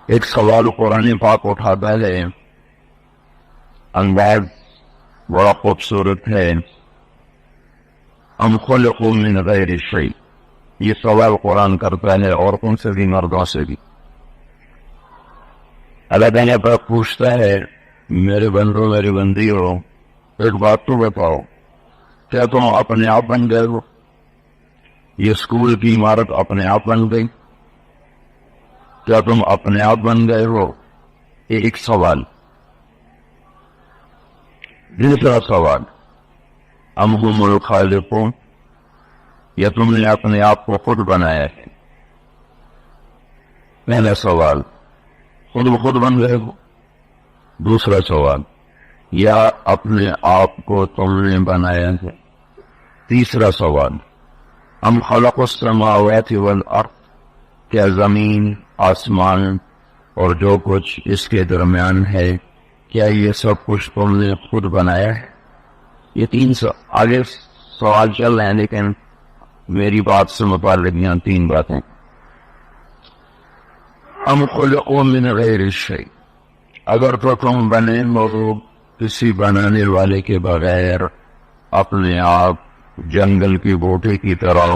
ایک سوال قرآن پاک اٹھاتا ہے، انداز بڑا خوبصورت ہے، ام خلقوا من غیر شیء. یہ سوال قرآن کرتا ہے عورتوں سے بھی مردوں سے بھی. اللہ تعالیٰ پاک پوچھتا ہے، میرے بندوں میری بندیوں، ایک بات تو بتاؤ، کیا تم اپنے آپ بن گئے ہو؟ یہ اسکول کی عمارت اپنے آپ بن گئی؟ کیا تم اپنے آپ بن گئے ہو؟ یہ ایک سوال. دوسرا سوال، ام هم الخالقون، یا تم نے اپنے آپ کو خود بنایا ہے؟ پہلا سوال، خود بخود بن گئے ہو؟ دوسرا سوال، یا اپنے آپ کو تم نے بنایا ہے؟ تیسرا سوال، ام خلق السماوات والارض، کیا زمین، آسمان اور جو کچھ اس کے درمیان ہے، کیا یہ سب کچھ تم نے خود بنایا ہے؟ یہ تین آگے سوال چل رہے ہیں، لیکن میری بات سے متعلق یہاں تین باتیں. ام خلقوا من غیر شیء، اگر تو تم بنے ہو کسی بنانے والے کے بغیر، اپنے آپ جنگل کی بوٹی کی طرح،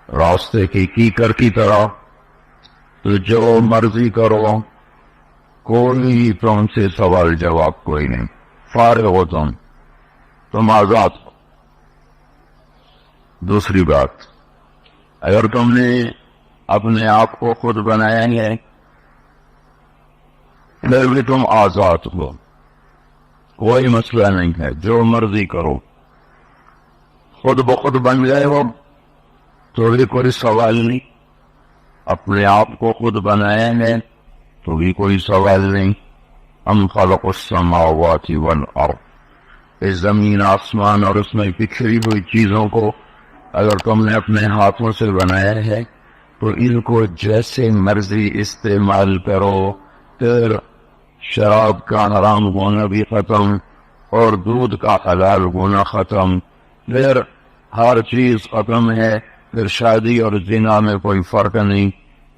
راستے کی کیکر کی طرح، تو جو مرضی کرو، کوئی تم سے سوال جواب کوئی نہیں، فارغ ہو تم آزاد ہو. دوسری بات، اگر تم نے اپنے آپ کو خود بنایا ہے پھر بھی تم آزاد ہو، کوئی مسئلہ نہیں ہے، جو مرضی کرو. خود بخود بن گئے ہو تو بھی کوئی سوال نہیں، اپنے آپ کو خود بنایا ہے تو بھی کوئی سوال نہیں. ام خلق السماوات والارض، اس زمین آسمان اور اس میں بکھری ہوئی چیزوں کو اگر تم نے اپنے ہاتھوں سے بنایا ہے تو ان کو جیسے مرضی استعمال کرو. پھر شراب کا حرام ہونا بھی ختم اور دودھ کا حلال ہونا ختم، پھر ہر چیز ختم ہے. پھر شادی اور زنا میں کوئی فرق نہیں،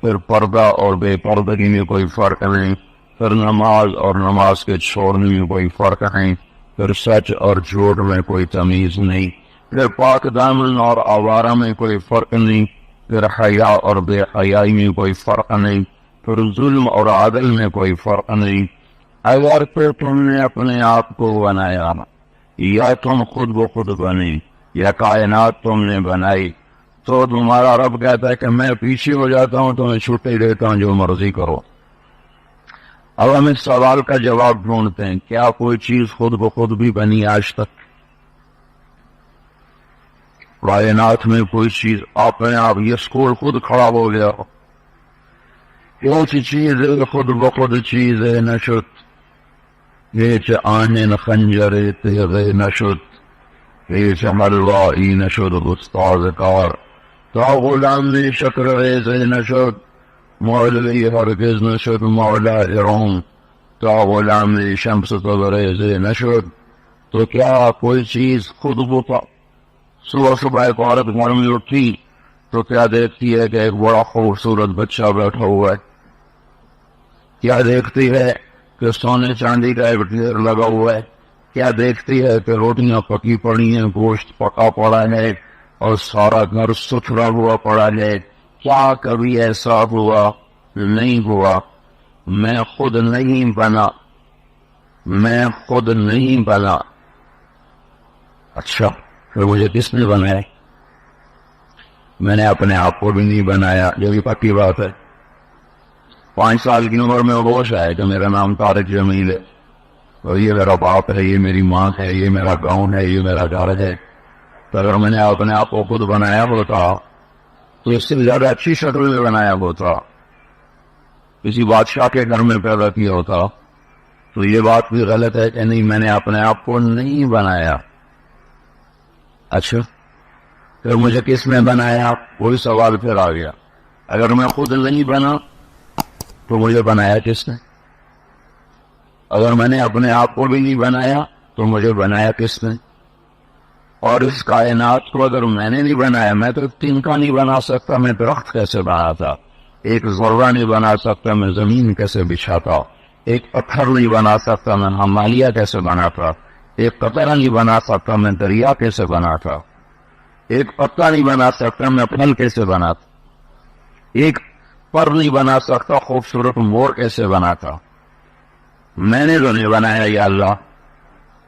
پھر پردہ اور بے پردگی میں کوئی فرق نہیں، پھر نماز اور نماز کے چھوڑنے میں کوئی فرق نہیں، پھر سچ اور جھوٹ میں کوئی تمیز نہیں، پھر پاک دامن اور آوارہ میں کوئی فرق نہیں، پھر حیا اور بے حیائی میں کوئی فرق نہیں، پھر ظلم اور عدل میں کوئی فرق نہیں. اگر پھر تم نے اپنے آپ کو بنایا، یا تم خود بخود بنی، یا کائنات تم نے بنائی، تو تمہارا رب کہتا ہے کہ میں پیچھے ہو جاتا ہوں، تمہیں چھٹی دیتا ہوں، جو مرضی کرو. اب ہم اس سوال کا جواب ڈھونڈتے ہیں، کیا کوئی چیز خود بخود بھی بنی آج تک؟ کائنات میں کوئی چیز اپنے آپ، یہ اسکول خود کھڑا ہو گیا، کون سی چیز خود بخود چیز ہے نشد؟ هیچ آهن خنجر تیغ نشد، هیچ ملوائی نشد استاد کار، تا غلام شکر ریز نشد، مولوی هرگز نشد مولا ایران، تا غلام شمس تبریز نشد. تو کیا کوئی چیز خود بخود؟ صبح صبح ایک عورت گھر میں اٹھی تو کیا دیکھتی ہے کہ ایک بڑا خوبصورت بچہ بیٹھا ہوا ہے؟ کیا دیکھتی ہے کہ سونے چاندی کا ایک ڈھیر لگا ہوا ہے؟ کیا دیکھتی ہے کہ روٹیاں پکی پڑی ہیں، گوشت پکا پڑا ہے اور سارا گھر ستھرا ہوا پڑا ہے؟ کیا کبھی ایسا ہوا؟ نہیں ہوا. میں خود نہیں بنا، میں خود نہیں بنا. اچھا، پھر مجھے کس نے بنایا؟ میں نے اپنے آپ کو بھی نہیں بنایا، یہ بھی پکی بات ہے. 5 سال کی عمر میں ہوش آئے کہ میرا نام طارق جمیل ہے، اور یہ میرا باپ ہے، یہ میری ماں ہے، یہ میرا گاؤں ہے، یہ میرا گھر ہے. تو اگر میں نے اپنے آپ کو خود بنایا ہوتا تو اس سے زیادہ اچھی شکل میں بنایا ہوتا، کسی بادشاہ کے گھر میں پیدا کیا ہوتا. تو یہ بات بھی غلط ہے کہ نہیں، میں نے اپنے آپ کو نہیں بنایا. اچھا، پھر مجھے کس نے بنایا؟ وہی سوال پھر آ گیا. اگر میں خود نہیں بنا تو مجھے بنایا کس نے؟ اگر میں نے اپنے آپ کو بھی نہیں بنایا تو مجھے بنایا کس نے؟ اور اس کائنات کو اگر میں نے نہیں بنایا، میں تو تنکا نہیں بنا سکتا، میں درخت کیسے بنا تھا؟ ایک ذرہ نہیں بنا سکتا میں زمین کیسے بچھاتا، ایک پتھر نہیں بنا سکتا میں ہمالیہ کیسے بناتا، ایک قطرہ نہیں بنا سکتا میں دریا کیسے بناتا، ایک پتا نہیں بنا سکتا میں پھل کیسے بناتا، ایک پر نہیں بنا سکتا خوبصورت مور کیسے بناتا۔ میں نے تو نہیں بنایا یا اللہ۔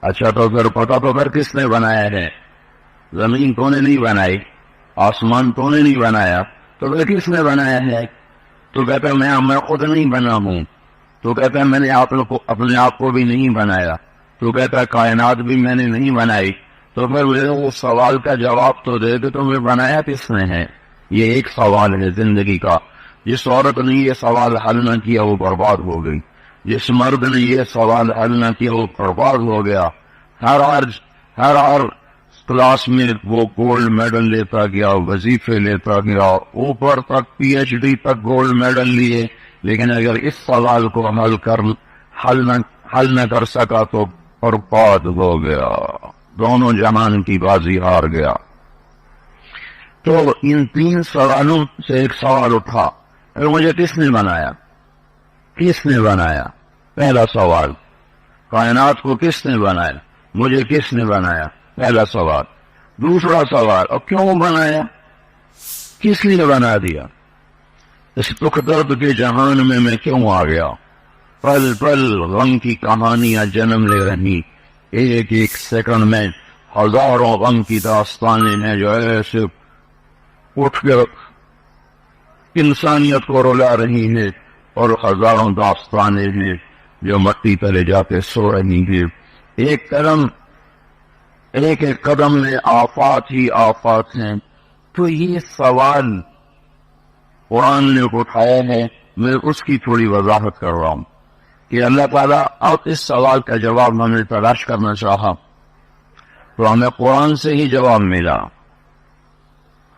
اچھا تو پھر پتا تو پھر کس نے بنایا ہے؟ زمین تو نے نہیں بنائی، آسمان تو نے نہیں بنایا، تو پھر کس نے بنایا ہے؟ تو کہتا ہے میں خود نہیں بنا ہوں، تو کہتا ہے میں نے اپنے آپ کو بھی نہیں بنایا، تو کہتا ہے کائنات بھی میں نے نہیں بنائی، تو پھر وہ سوال کا جواب تو دے دے، تمہیں بنایا کس نے ہے؟ یہ ایک سوال ہے زندگی کا۔ جس عورت نے یہ سوال حل نہ کیا وہ برباد ہو گئی، جس مرد نے یہ سوال حل نہ کیا وہ برباد ہو گیا۔ ہر کلاس میں وہ گولڈ میڈل لیتا گیا، وظیفے لیتا گیا، اوپر تک پی ایچ ڈی تک گولڈ میڈل لیے، لیکن اگر اس سوال کو حل نہ کر سکا تو برباد ہو گیا، دونوں جہان کی بازی ہار گیا۔ تو ان تین سوالوں سے ایک سوال اٹھا، مجھے کس نے بنایا؟ کس نے بنایا؟ پہلا سوال، کائنات کو کس نے بنایا؟ مجھے کس نے بنایا؟ پہلا سوال۔ دوسرا سوال، اور کیوں بنایا؟ کس لیے بنا دیا؟ اس دکھ درد کے جہان میں کیوں آ گیا؟ پل پل غم کی کہانیاں جنم لے رہی، ایک ایک سیکنڈ میں ہزاروں غم کی داستانیں ہیں جو ایسے اٹھ کے انسانیت کو رلا رہی ہے، اور ہزاروں داستانیں ہیں جو مٹی تلے جا کے سو رہی ہیں۔ ایک ایک قدم میں آفات ہی آفات ہیں۔ تو یہ سوال قرآن نے اٹھایا ہے، میں اس کی تھوڑی وضاحت کر رہا ہوں کہ اللہ تعالیٰ اب اس سوال کا جواب ہمیں تلاش کرنا چاہا تو ہمیں قرآن سے ہی جواب ملا،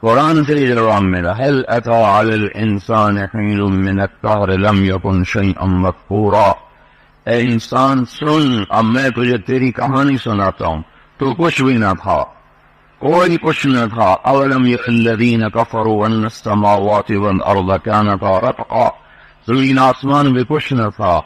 قرآن سے ہی جواب ملا۔ هل أتى على الإنسان حين من الدهر لم يكن شيئا مذكورا۔ اے انسان سن، اب میں تجھے تیری کہانی سناتا ہوں، تو کچھ بھی نہ تھا، کوئی کچھ نہ تھا۔ اولم ير الذين كفروا ان السماوات والارض كانتا رتقا، زمین آسمان بھی کچھ نہ تھا،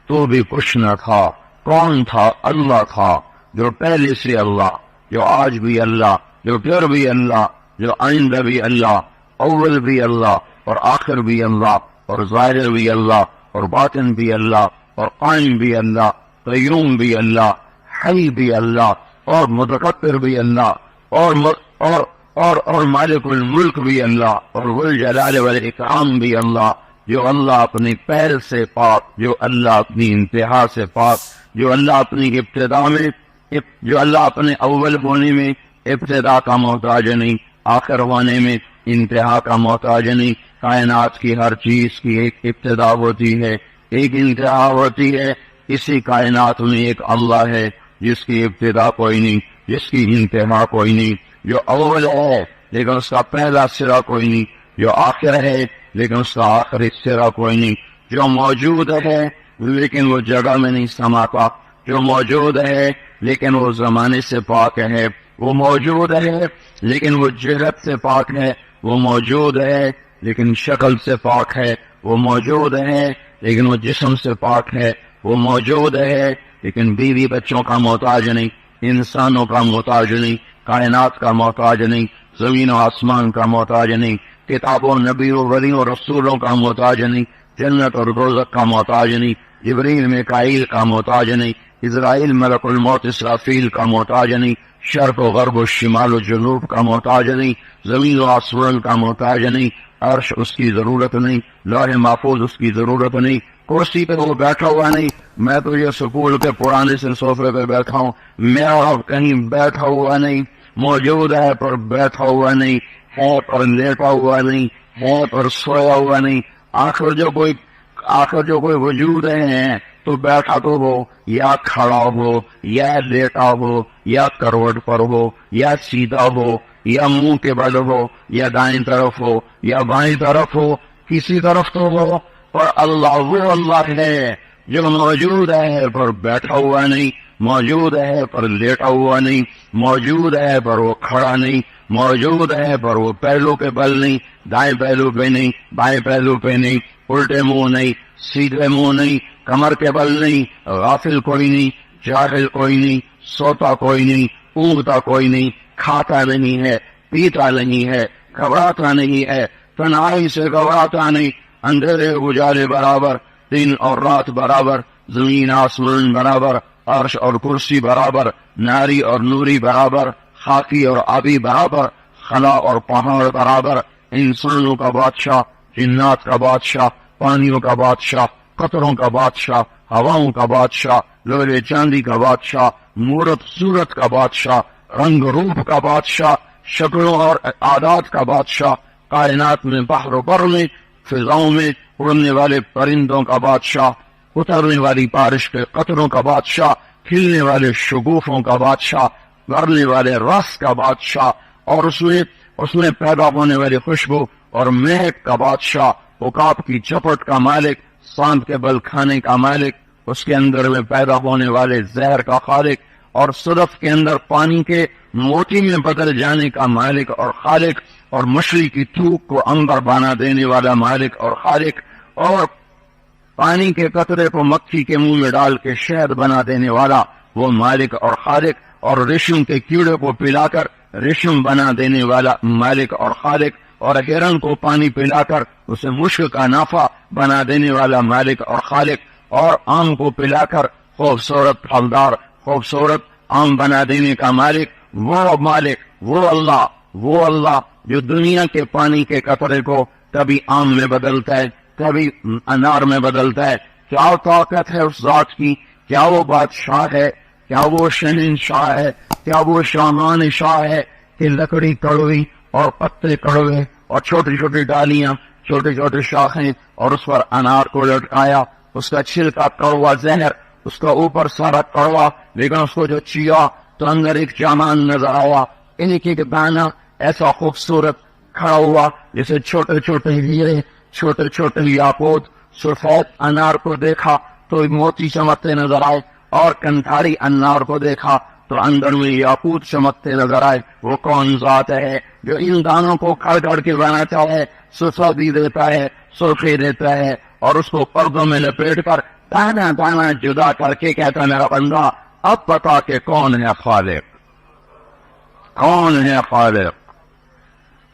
تو بھی کچھ نہ تھا۔ کون تھا؟ اللہ تھا، جو پہلے سے اللہ، جو آج بھی اللہ، جو پھر بھی اللہ، جو آئندہ بھی اللہ، اول بھی اللہ اور آخر بھی اللہ، اور ظاہر بھی اللہ اور باطن بھی اللہ، اور قائم بھی اللہ، قیوم بھی اللہ، حی بھی اللہ، اور متکبر بھی اللہ، اور مالک الملک بھی اللہ، اور ذوالجلال والاکرام بھی اللہ، جو اللہ اپنی پہل سے پاک، جو اللہ اپنی انتہا سے پاک، جو اللہ اپنی ابتدا میں، جو اللہ اپنے اول ہونے میں ابتدا کا محتاج نہیں، آخر ہونے میں انتہا کا محتاج نہیں۔ کائنات کی ہر چیز کی ایک ابتدا ہوتی ہے، ایک انتہا ہوتی ہے۔ اسی کائنات میں ایک اللہ ہے جس کی ابتدا کوئی نہیں، جس کی انتہا کوئی نہیں، جو اول ہے لیکن اس کا پہلا سرا کوئی نہیں، جو آخر ہے لیکن اس کا آخری سرا کوئی نہیں، جو موجود ہے لیکن وہ جگہ میں نہیں سماتا، جو موجود ہے لیکن وہ زمانے سے پاک ہے، وہ موجود ہے لیکن وہ جہت سے پاک ہے، وہ موجود ہے لیکن شکل سے پاک ہے، وہ موجود ہے لیکن وہ جسم سے پاک ہے، وہ موجود ہے لیکن بیوی بچوں کا محتاج نہیں، انسانوں کا محتاج نہیں، کائنات کا محتاج نہیں، زمین و آسمان کا محتاج نہیں، کتابوں، نبیوں، ولیوں، رسولوں کا محتاج نہیں، جنت اور دوزخ کا محتاج نہیں، جبریل میکائیل کا محتاج نہیں، اسرائیل ملک الموت اسرافیل کا محتاج نہیں، شرق و غرب و شمال و جنوب کا محتاج نہیں، زمین و آسمان کا محتاج نہیں، عرش اس کی ضرورت نہیں، لوح محفوظ اس کی ضرورت نہیں، کرسی پہ وہ بیٹھا ہوا نہیں۔ میں تو یہ سکول کے پرانے سے صوفے پہ بیٹھا ہوں، میں کہیں بیٹھا ہوا نہیں، موجود ہے پر بیٹھا ہوا نہیں، ہے پر لیٹا ہوا نہیں، ہے پر سویا ہوا نہیں۔ آخر جو کوئی وجود ہے تو بیٹھا تو ہو، یا کھڑا ہو، یا لیٹا ہو، یا کروٹ پر ہو، یا سیدھا ہو، یا منہ کے بل ہو، یا دائیں طرف ہو، یا بائیں طرف ہو، کسی طرف تو ہو، پر اللہ وہ اللہ ہے جو موجود ہے پر بیٹھا ہوا نہیں، موجود ہے پر لیٹا ہوا نہیں، موجود ہے پر وہ کھڑا نہیں، موجود ہے پر وہ پہلو کے بل نہیں، دائیں پہلو پہ نہیں، بائیں پہلو پہ نہیں، الٹے منہ نہیں، سیدھے منہ نہیں، کمر کے بل نہیں، غافل کوئی نہیں، جاہل کوئی نہیں، سوتا کوئی نہیں، اونگتا کوئی نہیں، کھاتا نہیں ہے، پیتا نہیں ہے، گھبراتا نہیں ہے، تنہائی سے گھبراتا نہیں، اندھیرے اجالے برابر، دن اور رات برابر، زمین آسمان برابر، عرش اور کرسی برابر، ناری اور نوری برابر، خاکی اور آبی برابر، خلا اور پہاڑ برابر، انسانوں کا بادشاہ، جنات کا بادشاہ، پانیوں کا بادشاہ، قطروں کا بادشاہ، ہواؤں کا بادشاہ، لولے چاندی کا بادشاہ، مورت صورت کا بادشاہ، رنگ روپ کا بادشاہ، شکلوں اور عادات کا بادشاہ، کائنات میں بحر و بر میں، فضاؤں میں اڑنے والے پرندوں کا بادشاہ، اترنے والی بارش کے قطروں کا بادشاہ، کھلنے والے شگوفوں کا بادشاہ، بھرنے والے رس کا بادشاہ، اور اس میں پیدا ہونے والی خوشبو اور مہک کا بادشاہ، عقاب کی چپٹ کا مالک، سانپ کے بل کھانے کا مالک، اس کے اندر میں پیدا ہونے والے زہر کا خالق، اور صدف کے اندر پانی کے موتی میں بدل جانے کا مالک اور خالق، اور مچھلی کی تھوک کو عنبر بنا دینے والا مالک اور خالق، اور پانی کے قطرے کو مکھی کے منہ میں ڈال کے شہد بنا دینے والا وہ مالک اور خالق، اور ریشم کے کیڑے کو پلا کر ریشم بنا دینے والا مالک اور خالق، اور ہرن کو پانی پلا کر اسے مشک کا نافع بنا دینے والا مالک اور خالق، اور آم کو پلا کر خوبصورت پھلدار خوبصورت آم بنا دینے کا مالک، وہ اللہ جو دنیا کے پانی کے قطرے کو کبھی آم میں بدلتا ہے، کبھی انار میں بدلتا ہے۔ کیا طاقت ہے اس ذات کی، کیا وہ بادشاہ ہے، کیا وہ شہنشاہ ہے، کیا وہ شامان شاہ ہے کہ لکڑی کڑوی اور پتے کڑوے اور چھوٹی چھوٹی ڈالیاں، چھوٹے چھوٹے شاخیں، اور اس پر انار کو لٹکایا، اس کا چھلکا کڑوا زہر، اس کا اوپر سارا کڑوا، لیکن اس کو جو چیا تو اندر ایک جامان نظر آیا، ایک ایک دانہ ایسا خوبصورت کھڑا ہوا جیسے چھوٹے چھوٹے ہیرے، چھوٹے چھوٹے یاقوت۔ سفید انار کو دیکھا تو موتی چمکتے نظر آئے، اور کنٹھاری انار کو دیکھا تو اندر میں یاقوت چمکتے نظر آئے۔ وہ کون ذات ہے جو ان دانوں کو کھڑ کھڑ کے بناتا ہے، سفیدی دیتا ہے، سرخی دیتا ہے، اور اس کو پردوں میں لپیٹ کر دانا دانا جدا کر کے کہتا میرا بندہ اب بتا کہ کون ہے خالق، کون ہے خالق۔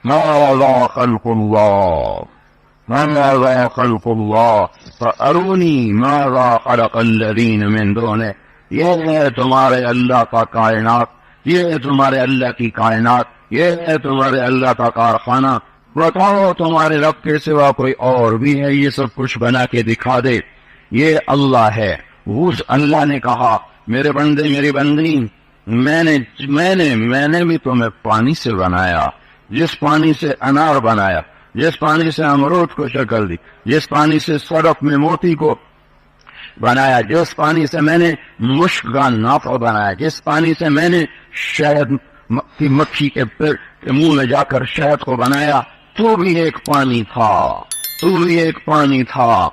ماذا خلق اللہ، ماذا خلق اللہ فارونی ماذا خلق الذین من دونہ۔ یہ ہے تمہارے اللہ کا کائنات، یہ ہے تمہارے اللہ کی کائنات، یہ ہے تمہارے اللہ کا کارخانہ۔ بتاؤ تمہارے رب کے سوا کوئی اور بھی ہے یہ سب کچھ بنا کے دکھا دے؟ یہ اللہ ہے۔ اس اللہ نے کہا میرے بندے میری بندی، میں نے بھی تمہیں پانی سے بنایا، جس پانی سے انار بنایا، جس پانی سے امرود کو شکل دی، جس پانی سے صدف میں موتی کو بنایا، جس پانی سے میں نے مشک کا نافع بنایا، جس پانی سے میں نے شہد کی مکھی کے منہ میں جا کر شہد کو بنایا، تو بھی ایک پانی تھا، تو بھی ایک پانی تھا۔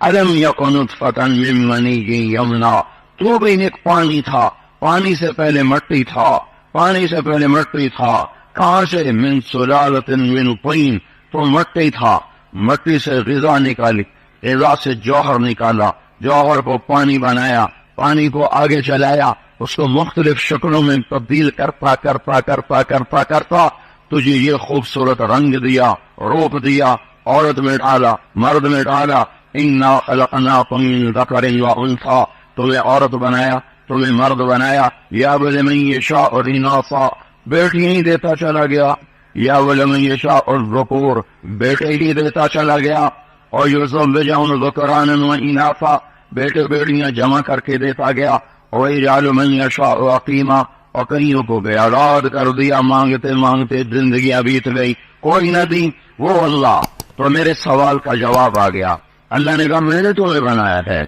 الم یکن نطفۃ من منی یمنی، تو بھی ایک پانی تھا، پانی سے پہلے مٹی تھا، پانی سے پہلے مٹی تھا۔ کہاں سے؟ من سلالۃ من طین، تو مٹی تھا، مٹی سے غذا نکالی، غذا سے جوہر نکالا، جوہر کو پانی بنایا، پانی کو آگے چلایا، اس کو مختلف شکلوں میں تبدیل کرتا تجھے یہ خوبصورت رنگ دیا، روپ دیا، عورت میں ڈالا، مرد میں ڈالا۔ انا خلقناکم من ذکر وانثی، تمہیں عورت بنایا، تمہیں مرد بنایا۔ یا لمن یشاء اناثا، بیٹی ہی دیتا چلا گیا، یا لمن یشاء الذکور، بیٹے ہی دیتا چلا گیا، اور یزوجہم ذکرانا واناثا، بیٹے بیٹیاں جمع کر کے دیتا گیا، اور یجعل من یشاء عقیما، اور کئیوں کو بے اولاد کر دیا، مانگتے مانگتے زندگیاں بیت گئی، کوئی نہ دی۔ وہ اللہ۔ تو میرے سوال کا جواب آ گیا، اللہ نے کہا میں نے تمہیں بنایا ہے،